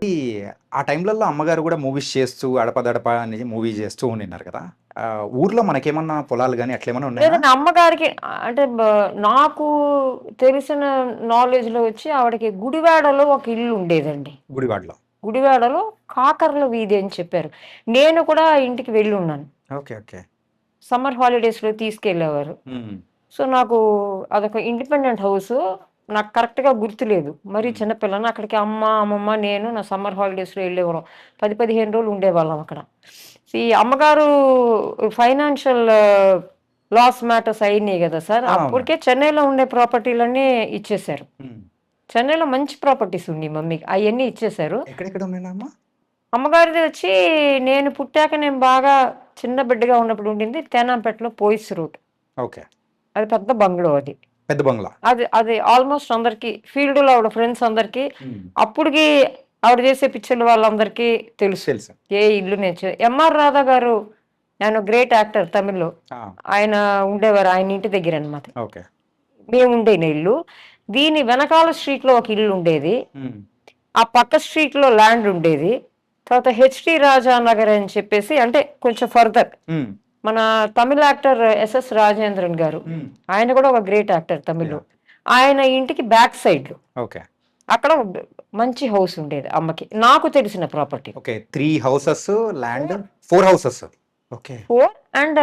ఈ ఆ టైంలలో అమ్మగారు కూడా మూవీస్ చేస్తూ అడపదడప అని మూవీ చేస్తూ ఉండినారు కదా. ఊర్లో మనకేమన్నా పొలాలు గాని అట్లేమన్నా ఉన్నాయా? లేదండి అమ్మగారికి అంటే నాకు తెలిసిన నాలెడ్జ్‌లో వచ్చి ఆవిడకి గుడివాడలో ఒక ఇల్లు ఉండేదండి. గుడివాడలో. గుడివాడలో కాకర్ల వీధి అని చెప్పారు. నేను కూడా ఆ ఇంటికి వెళ్ళున్నాను. ఓకే. ఓకే. సమ్మర్ హాలిడేస్‌లో తీసుకెళ్ళేవారు. హ్మ్. సో, నాకు అదొక ఇండిపెండెంట్ హౌసు. నాకు కరెక్ట్‌గా గుర్తులేదు. మరీ హ్మ్. చిన్న పిల్లని. అక్కడికి అమ్మ, అమ్మమ్మ, నేను నా సమ్మర్ హాలిడేస్‌లో వెళ్ళేవాళ్ళం. 10, 15 రోజులు ఉండేవాళ్ళం అక్కడ. ఈ అమ్మగారు ఫైనాన్షియల్ లాస్ మ్యాటర్స్ అయినాయి గదా సార్! ఆ! అవునండి. అప్పటికే చెన్నైలో ఉండే ప్రాపర్టీలన్నీ ఇచ్చేశారు. హ్మ్. చెన్నైలో మంచి ప్రాపర్టీస్ ఉన్నాయి మమ్మీకి. అయన్నీ ఇచ్చేశారు. ఎక్కడెక్కడ ఉన్నాయమ్మా? అమ్మగారిది వచ్చి నేను పుట్టాక నేను బాగా చిన్న బిడ్డగా ఉన్నప్పుడు ఉండింది తేనాంపేటలో పోయిస్ రోడ్. ఓకే. అది పెద్ద బంగ్లో అది. పెద్ద బంగ్లా. అది అది ఆల్మోస్ట్ అందరికి ఫీల్డ్‌లో ఆవిడ ఫ్రెండ్స్ అందరికి హ్మ్. అప్పటికి ఆవిడ చేసే పిక్చర్‌లు వాళ్ళందరికీ తెలుసు. తెలుసు. ఏ ఇల్లు ఎంఆర్ రాధా గారు ఆయన గ్రేట్ యాక్టర్ తమిళ్‌లో. ఆ! ఆయన ఉండేవారు. ఆయన ఇంటి దగ్గరనమాట. ఓకే. మేముండేన ఇల్లు. దీని వెనకాల స్ట్రీట్‌లో ఒక ఇల్లు ఉండేది. హ్మ్. ఆ పక్క స్ట్రీట్‌లో ల్యాండ్ ఉండేది. తర్వాత హెచ్‌టి రాజా నగర్ అని చెప్పేసి అంటే కొంచెం ఫర్దర్. హ్మ్. మన తమిళ్ యాక్టర్ ఎస్ఎస్ రాజేంద్రన్ గారు. హ్మ్. ఆయన కూడా ఒక గ్రేట్ యాక్టర్ తమిళ్‌లో. యాహ్! ఆయన ఇంటికి బ్యాక్ సైడ్‌లో. ఓకే. అక్కడ మంచి హౌస్ ఉండేది అమ్మకి. నాకు తెలిసిన property. Okay. 3 houses land 4 houses. Okay. 4 and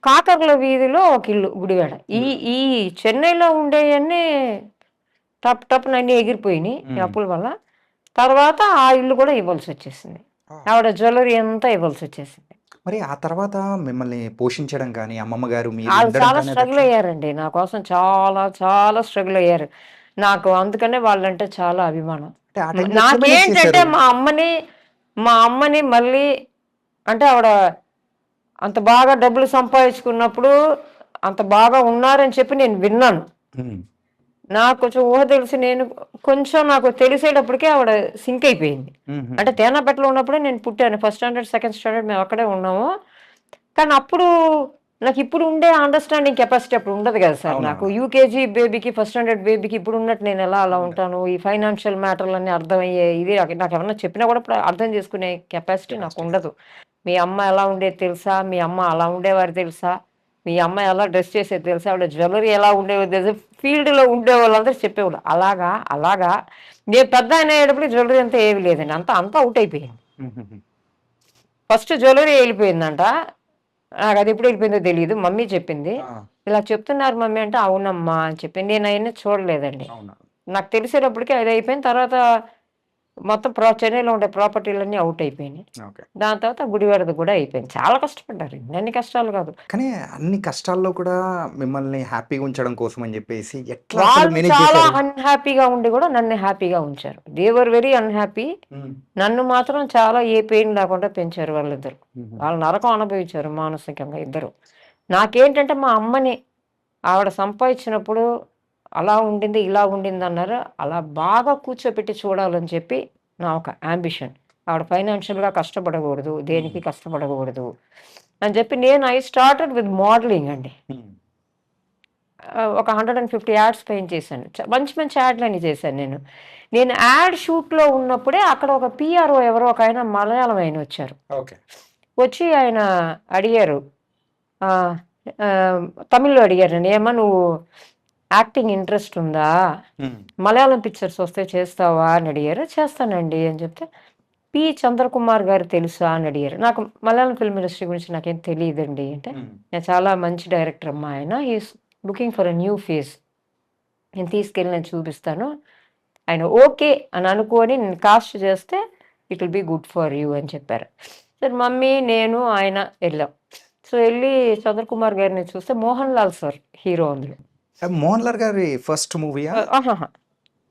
Kakarla వీధిలో ఒక ఇల్లు గుడివాడ. ఈ గుడ్. ఈ చెన్నైలో ఉండేయన్నీ టప్ టప్పున అన్నీ ఎగిరిపోయినియి ఈ హ్మ్. అప్పుల వల్ల. తర్వాత ఆ ఇల్లు కూడా ఇవ్వాల్సొచ్చేసింది. ఆ! ఆవిడ జ్యువెల్లరీ అంతా ఇవ్వాల్సొచ్చేసింది. మరి ఆ తర్వాత మిమ్మల్ని పోషించడం గాని, అమ్మమ్మ గారు మీరు ఆళ్ళు ఉండడం చాలా కానీ స్ట్రగుల్ అదెట్లా? అయ్యారండి. నా కోసం చాలా చాలా స్ట్రగుల్ అయ్యారు. నాకు అందుకనే వాళ్ళంటే చాలా అభిమానం. అంటే ఆ టైంలో ఎట్లా మేనేజ్ నాకేంటంటే చేశారు? మా అమ్మని మళ్ళీ అంటే ఆవిడ అంత బాగా డబ్బులు సంపాదించుకున్నప్పుడు అంత బాగా ఉన్నారని చెప్పి నేను విన్నాను. హ్మ్. నాకు కొంచెం ఊహ తెలిసి కొంచెం నాకు తెలిసేటప్పటికే ఆవిడ సింక్ అయిపోయింది. హుహు. అంటే తేనాపేటలో ఉన్నప్పుడే నేను పుట్టాను. ఫస్ట్ స్టాండర్డ్, సెకండ్ స్టాండర్డ్ మేము అక్కడే ఉన్నాము. కానీ అప్పుడు నాకిప్పుడు ఉండే అండర్‌స్టాండింగ్ కెపాసిటీ అప్పుడు ఉండదు గదా సార్ నాకు. అవునవును. యూకేజీ బేబీకి, ఫస్ట్ స్టాండర్డ్ బేబీకి ఇప్పుడున్నట్టు నేనెలా అలా ఉండ ఉంటాను. ఈ ఫైనాన్షియల్ మ్యాటర్‌లన్నీ అర్థమయ్యే ఇది నాకెవరన్నా చెప్పినా కూడా ఇప్పుడు అర్థం చేసుకునే కెపాసిటీ కెపాసిటీ లేదు. నాకుండదు. మీ అమ్మ ఎలా ఉండేది తెలుసా? మీ అమ్మ అలా ఉండేవారు తెలుసా? మీ అమ్మ ఎలా డ్రెస్ చేసేది తెలుసా? ఆవిడ జ్యువెల్లరీ ఎలా ఉండేదో తెలుసా? ఫీల్డ్‌లో ఉండేవాళ్ళందరూ చెప్పేవాళ్ళు. అలాగా? అలాగా? నేను పెద్దాయన అయ్యేటప్పటికి జ్యువెల్లరీ అంతా ఏమి లేదండి. అంతా ఔట్ అయిపోయింది. హుహుహు. ఫస్ట్ జ్యువెల్లరీ ఎళ్ళిపోయిందంట. నాకది ఎప్పుడు ఎళ్ళిపోయిందో తెలీదు. మమ్మీ చెప్పింది. ఆ! ఇలా చెప్తున్నారు మమ్మీ అంటే, అవునమ్మా అని చెప్పింది. నేనయన్నీ చూడలేదండి. అవునా? నాకు తెలిసేటప్పటికి అదయిపోయిన తర్వాత మొత్తం చెన్నైలో ఉండే ప్రాపర్టీలన్నీ ఔట్ అయిపోయినాయి. ఓకే. దాని తర్వాత గుడివాడది కూడా అయిపోయింది. చాలా కష్టపడ్డారు. ఇన్నన్ని కష్టాలు కాదు. కానీ అన్ని కష్టాల్లో కూడా మిమ్మల్ని హ్యాపీగా ఉంచడం కోసం అని జెప్పేసి ఎట్లా అసలు వాళ్ళు మేనేజ్ చాలా చేశారు? అన్‌హ్యాపీగా ఉండి కూడా నన్ను హ్యాపీగా ఉంచారు. They were very unhappy. హ్మ్. నన్ను మాత్రం చాలా ఏ పెయిన్ లేకుండా పెంచారు వాళ్ళిద్దరు. హుహు. వాళ్ళు నరకం అనుభవించారు మానసికంగా ఇద్దరు. నాకేంటంటే మా అమ్మని ఆవిడ సంపాదించినప్పుడు అలా ఉండింది, ఇలా ఉండిందన్నారు. అలా బాగా కూర్చోపెట్టి చూడాలని చెప్పి నా ఒక యాంబిషన్. ఆవిడ ఫైనాన్షియల్‌గా కష్టపడకూడదు. హ్మ్. దేనికి కష్టపడకూడదు అని చెప్పి ఐ స్టార్టెడ్ విత్ మోడలింగ్ అండి. హ్మ్. ఒక 150 యాడ్స్ పెయింట్ చేశాను. మంచి మంచి యాడ్‌లన్నీ చేశాను నేను. నేను యాడ్ షూట్‌లో ఉన్నప్పుడే అక్కడ ఒక పీఆర్ఓ ఎవరో ఒకాయన మలయాళం ఆయనొచ్చారు. ఓకే. వచ్చి ఆయన అడిగారు. ఆహ్, ఆహ్, తమిళ్‌లో అడిగారు నన్ను. "ఏమ్మా నువ్వు యాక్టింగ్ ఇంట్రెస్ట్ ఉందా? హ్మ్. మలయాళం పిక్చర్స్ వస్తే చేస్తావా?" అని అడిగారు. "చేస్తానండి" అని చెప్తే, చంద్రకుమార్ గారు తెలుసా అని అడిగారు. నాకు మలయాళం ఫిల్మ్ ఇండస్ట్రీ గురించి నాకేం తెలీదండి అంటే, హ్మ్. చాలా మంచి డైరెక్టర్ అమ్మా ఆయన. He is looking for a new face. నేను చూపిస్తాను. ఆయన ఓకే అని అనుకోని నేను కాస్ట్ చేస్తే it will be good for you అని చెప్పారు. సరే మమ్మీ, నేను, ఆయన ఎళ్ళాం. సో, ఎళ్లి చంద్రకుమార్ గారిని చూస్తే మోహన్ లాల్ సార్ హీరో అందులో. 'మోహన్ లాల్' గారి ఫస్ట్ మూవీయా? ఆహాహా!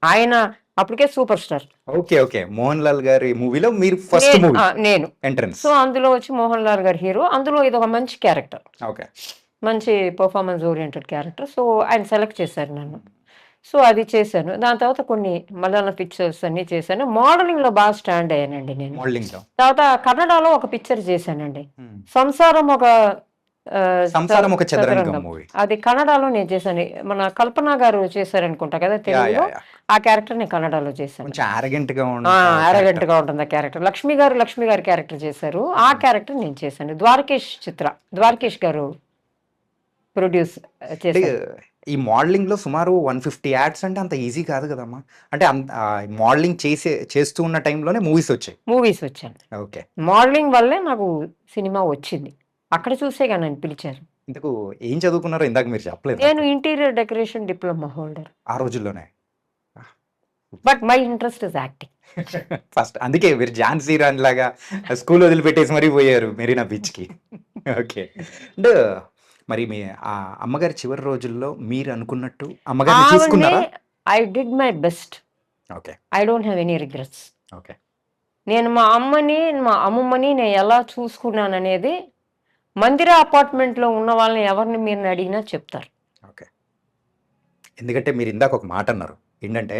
ఆయన అప్పటికే super star. Okay. Okay. 'Mohan Lal' గారి మూవీలో మీరు ఫస్ట్ మూవీ నేను. ఎంట్రన్స్. సో, అందులో వచ్చి మోహన్ లాల్ గారు హీరో. అందులో ఇదొక మంచి క్యారెక్టర్. ఓకే. మంచి పెర్ఫార్మన్స్ ఓరియెంటెడ్ క్యారెక్టర్. సో, ఆయన సెలెక్ట్ చేశారు నన్ను. హ్మ్. సో, అది చేశాను. దాని తర్వాత కొన్ని మలయాళం పిక్చర్స్ అన్నీ చేశాను. మోడలింగ్‌లో బాగా స్టాండ్ అయ్యానండి నేను. మోడలింగ్‌లో. తర్వాత కన్నడలో ఒక పిక్చర్ చేశానండి. హ్మ్. 'సంసారం' ఒక సంసారం ఒక చదరంగం చదరంగం మూవీ. అది కన్నడలో నేను చేశాను. మన కల్పన గారు చేశారనుకుంటా కదా యా తెలుగులో. యా ఆ క్యారెక్టర్ నేను కన్నడలో చేశాను. కొంచెం arrogant గా అరగంట క్యారెక్టర్. గా ఉంటుంది ఆ క్యారెక్టర్. లక్ష్మి గారు క్యారెక్టర్ చేశారు. ఆ క్యారెక్టర్ నేను చేశాను. ద్వారకేష్ గారు ప్రొడ్యూస్ అంటే చేశారు. ఈ మోడలింగ్ లో సుమారు 150 యాడ్స్ అంటే అంత ఈజీ కాదు కదమ్మా. అంటే మోడలింగ్ చేస్తూ ఉన్న టైంలోనే మూవీస్ వచ్చాయి. మూవీస్ వచ్చాను. ఓకే. మోడలింగ్ వల్లే నాకు సినిమా వచ్చింది. అక్కడ చూసేగా నన్ను పిలిచారు. ఇంతకు ఏం చదువుకున్నారో ఇందాక మీరు చెప్పలేదు నేను నాకు. Interior decoration diploma holder. ఆ రోజుల్లోనే but my interest is acting. First అందుకే మీరు ఝాన్సీ రాణి లాగా స్కూల్ వదిలిపెట్టేసి మరీ పోయారు మెరీనా బీచ్కి. ఓకే. అంటే మరి మీ ఆ అమ్మగారి చివరి రోజుల్లో మీరు అనుకున్నట్టు అమ్మగారిని ఆవిడనే చూసుకున్నారా? I did my best. Okay. I don't have any regrets. Okay. నేను మా అమ్మమ్మని నేను ఎలా చూసుకున్నాననేది మందిర అపార్ట్మెంట్లో ఉన్న వాళ్ళని ఎవరిని మీరు అడిగినా చెప్తారు. ఓకే. ఎందుకంటే మీరు ఇందాక ఒక మాట అన్నారు ఏంటంటే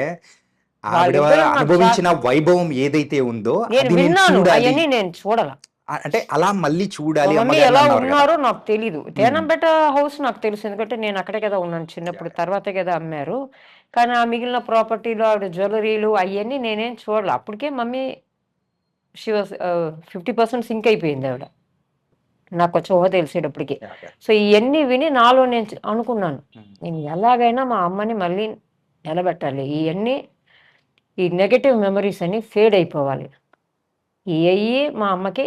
ఆవిడ వాళ్ళిద్దరూ నాకు అనుభవించిన వైభవం ఏదైతే ఉందో నేను అది నేను విన్నాను, చూడాలి. అవన్నీ నేను చూడాల. అంటే అలా మళ్ళీ చూడాలి మమ్మీ అమ్మగారిని ఎలా అన్నారు కదా. ఉన్నారో నాకు తెలీదు. తేనంపేట హౌస్ నాకు తెలుసు, ఎందుకంటే నేను అక్కడే కదా ఉన్నాను చిన్నప్పుడు. తర్వాతే కదా అమ్మారు. కానీ ఆ మిగిలిన ప్రాపర్టీలు ఆవిడ జ్యువెలరీలు అవన్నీ నేనేం చూడాలి. అప్పటికే మమ్మీ షీ వాస్ 50% సింక్ అయిపోయింది ఆవిడ, నాకు కొంచెం ఊహ తెలిసేటప్పటికి. ఓకే. సో ఇవన్నీ విని నాలో నేను అనుకున్నాను, ఉమ్. నేను ఎలాగైనా మా అమ్మని మళ్ళీ నిలబెట్టాలి. ఈ నెగటివ్ మెమరీస్ అన్ని ఫేడ్ అయిపోవాలి. ఇవి మా అమ్మకి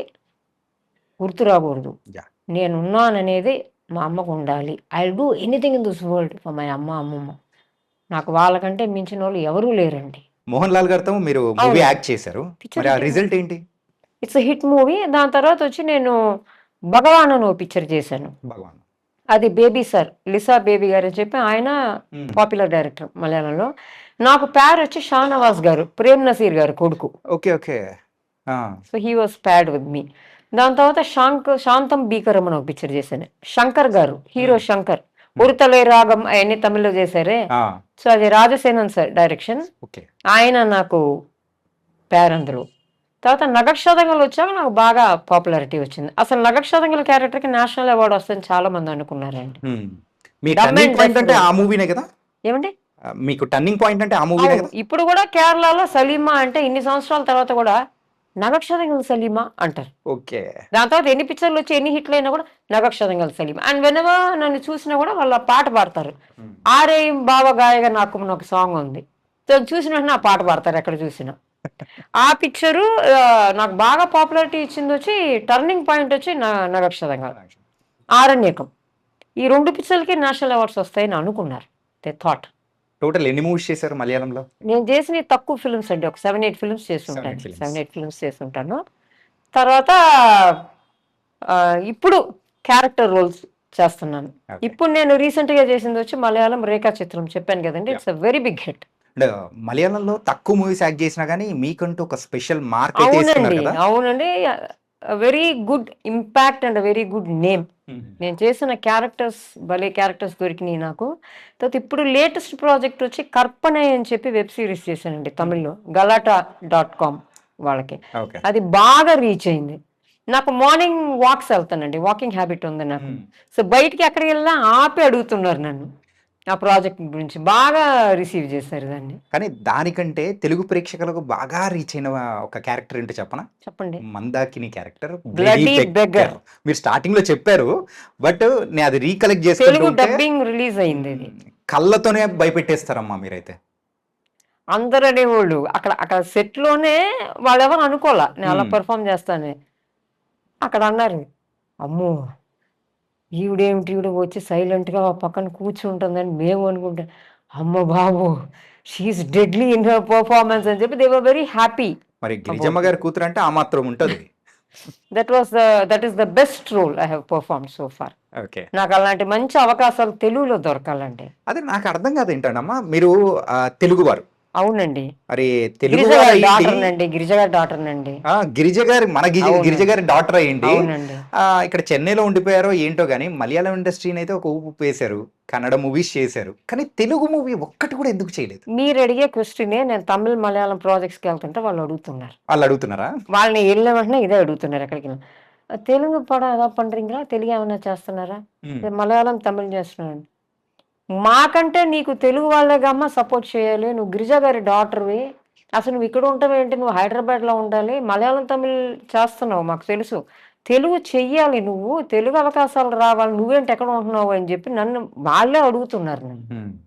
గుర్తు రాకూడదు. యా. నేనున్నాననేది మా అమ్మకు ఉండాలి. I do anything in this world for my అమ్మమ్మ. నాకు వాళ్ళకంటే మించిన వాళ్ళు ఎవరూ లేరండి. మోహన్ లాల్ గారితో మీరు మూవీ అవును. యాక్ట్ చేశారు. పిక్చర్ మరి ఆ హిట్ రిజల్ట్ ఏంటి? It's hit movie. దాని తర్వాత వచ్చి నేను భగవాన్ అని ఓ పిక్చర్ చేశాను. భగవాన్. అది బేబీ సార్, లిసా బేబీ గారు అని చెప్పి ఆయన ఉమ్. పాపులర్ డైరెక్టర్ మలయాళంలో. నాకు పేరు వచ్చి షానవాజ్ గారు, ప్రేమ్ నసీర్ గారు కొడుకు. ఓకే. ఓకే. ఆ. So he was paired with me. దాని తర్వాత శాంతం బీకరం అని ఒక పిక్చర్ చేశాను. శంకర్ గారు, హీరో శంకర్, ఉరుతలే రాగం అవన్నీ తమిళ్లో చేశారే. ఆ. సో అది రాజసేనన్ సార్ డైరెక్షన్. ఓకే. ఆయన నాకు పేరు అందులో. తర్వాత నగక్షతంగలు వచ్చాక నాకు బాగా పాపులారిటీ వచ్చింది. అసలు నగక్షతంగల క్యారెక్టర్కి నేషనల్ అవార్డు వస్తుందని చాలా మంది అనుకున్నారండి. ఉమ్. మీ Dumb టర్నింగ్ and పాయింట్ అంటే Dumber. ఆ మూవీనే కదా? ఏమండి? మీకు టర్నింగ్ పాయింట్ అంటే ఆ మూవీనే అవును. కదా? ఇప్పుడు కూడా కేరళలో సలీమా అంటే ఇన్ని సంవత్సరాల తర్వాత కూడా నగక్షతంగల సలీమా అంటారు. ఓకే. దాని తర్వాత ఎన్ని పిక్చర్లు వచ్చి ఎన్ని హిట్లు అయినా కూడా నగక్షతంగల సలీమా. అండ్ వెనెవర్ నన్ను చూసినా కూడా వాళ్ళ పాట పాడతారు. ఉమ్. ఆరే బావ గాయగా నాకు ఒక సాంగ్ ఉంది. సో చూసిన వెంటనే ఆ పాట పాడతారు ఎక్కడ చూసినా. ఆ పిక్చరు నాకు బాగా పాపులారిటీ ఇచ్చింది వచ్చి టర్నింగ్ పాయింట్ వచ్చి నగక్షతంగ, ఆరణ్యకం. ఈ 2 పిక్చర్లకి నేషనల్ అవార్డ్స్ వస్తాయని అనుకున్నారు. They thought. టోటల్ ఎన్ని మూవీస్ చేశారు మలయాళంలో? నేను చేసిన తక్కువ ఫిల్మ్స్ అండి, ఒక 7-8 ఫిల్మ్స్ చేస్తుంటాను. 7-8 films. 7-8 ఫిల్మ్స్ చేస్తుంటాను. తర్వాత ఇప్పుడు క్యారెక్టర్ రోల్స్ చేస్తున్నాను. Okay. ఇప్పుడు నేను రీసెంట్గా చేసింది వచ్చి మలయాళం రేఖా చిత్రం, చెప్పాను కదండి. It's a very big hit. అంటే మలయాళంలో తక్కువ మూవీస్ యాక్ట్ చేసినా కానీ మీకంటూ ఒక స్పెషల్ మార్క్ అయితే ఇస్తున్నారు అవునండి, కదా? అవునండి. Very good impact and very good name. నేను చేసిన క్యారెక్టర్స్ భలే క్యారెక్టర్స్ దొరికినాయి నాకు. తర్వాత ఇప్పుడు లేటెస్ట్ ప్రాజెక్ట్ వచ్చి కర్పణ అని చెప్పి వెబ్ సిరీస్ చేశానండి తమిళ్లో, galaata.com వాళ్ళకి. ఓకే. అది బాగా రీచ్ అయింది. నాకు మార్నింగ్ వాక్స్ వెళ్తానండి, వాకింగ్ హ్యాబిట్ ఉంది నాకు. సో బయటికి ఎక్కడికి వెళ్ళినా ఆపి అడుగుతున్నారు నన్ను ఆ ప్రాజెక్ట్ గురించి. బాగా రిసీవ్ చేశారు దాన్ని. కానీ దానికంటే తెలుగు ప్రేక్షకులకు బాగా రీచ్ అయిన ఒక క్యారెక్టర్ ఏంటో చెప్పనా? చెప్పండి. Mandakini character Bloody Beggar. మీరు స్టార్టింగ్ లో చెప్పారు, బట్ నేను అది రీకలెక్ట్ తెలుగు చేసుకుంటే డబ్బింగ్ రిలీజ్ అయింది అది. కళ్ళతోనే భయపెట్టేస్తారమ్మా మీరైతే. అందరు అనేవాళ్ళు అక్కడ సెట్లోనే, వాళ్ళెవరు అనుకోలే నేను అలా Hmm. పెర్ఫామ్ చేస్తానే. అక్కడ అన్నారు, అమ్మో ఈవిడ వచ్చి సైలెంట్గా పక్కన కూర్చుంటుందని మేము అనుకుంటాం. అమ్మ బాబు, she is deadly in her performance అని చెప్పి దే వర్ వెరీ హ్యాపీ. మరి గిరిజమ్మ గారి కూతురు అంటే ఆ మాత్రం ఉంటది. That is the best role I have perform so far. Okay. నాకు అలాంటి మంచి అవకాశాలు తెలుగులో దొరకాలండి. అదే నాకు అర్థం కాదు ఏంటంటమ్మా, మీరు తెలుగువారు, అవునండి. మరి తెలుగు గిరిజ గారి డాటర్ నండి. గిరిజ గారి అవును. గిరిజ గారి డాటర్ అయ్యింది. అవునండి. ఇక్కడ చెన్నైలో ఉండిపోయారో ఏంటో కానీ మలయాళం ఇండస్ట్రీని అయితే ఒక ఊపు వేశారు, కన్నడ మూవీస్ చేశారు, కానీ తెలుగు మూవీ ఒక్కటి కూడా ఎందుకు చేయలేదు? మీరు అడిగే క్వశ్చనే నేను తమిళ మలయాళం ప్రాజెక్ట్స్కి వెళ్తుంటే వాళ్ళు అడుగుతున్నారు. వాళ్ళు అడుగుతున్నారా? వాళ్ళని వెళ్ళిన వెంటనే ఇదే అడుగుతున్నారు ఎక్కడికి. தெலுங்கு படம் ஏதாவது பண்றீங்களா? తెలుగు ఏమన్నా చేస్తున్నారా? హ్మ్. మలయాళం, తమిళ్ చేస్తున్నాను. మాకంటే నీకు తెలుగు వాళ్ళేగా అమ్మ సపోర్ట్ చేయాలి. నువ్వు గిరిజ గారి డాటర్‌వి. అసలు నువ్వు ఇక్కడ ఉంటావేంటి? నువ్వు హైదరాబాద్‌లో ఉండాలి. మలయాళం, తమిళ్ చేస్తున్నావు మాకు తెలుసు. తెలుగు చెయ్యాలి నువ్వు. తెలుగు అవకాశాలు రావాలి. నువ్వేంటి ఎక్కడ ఉంటున్నావు అని చెప్పి నన్ను వాళ్ళే అడుగుతున్నారు నన్ను. హ్మ్.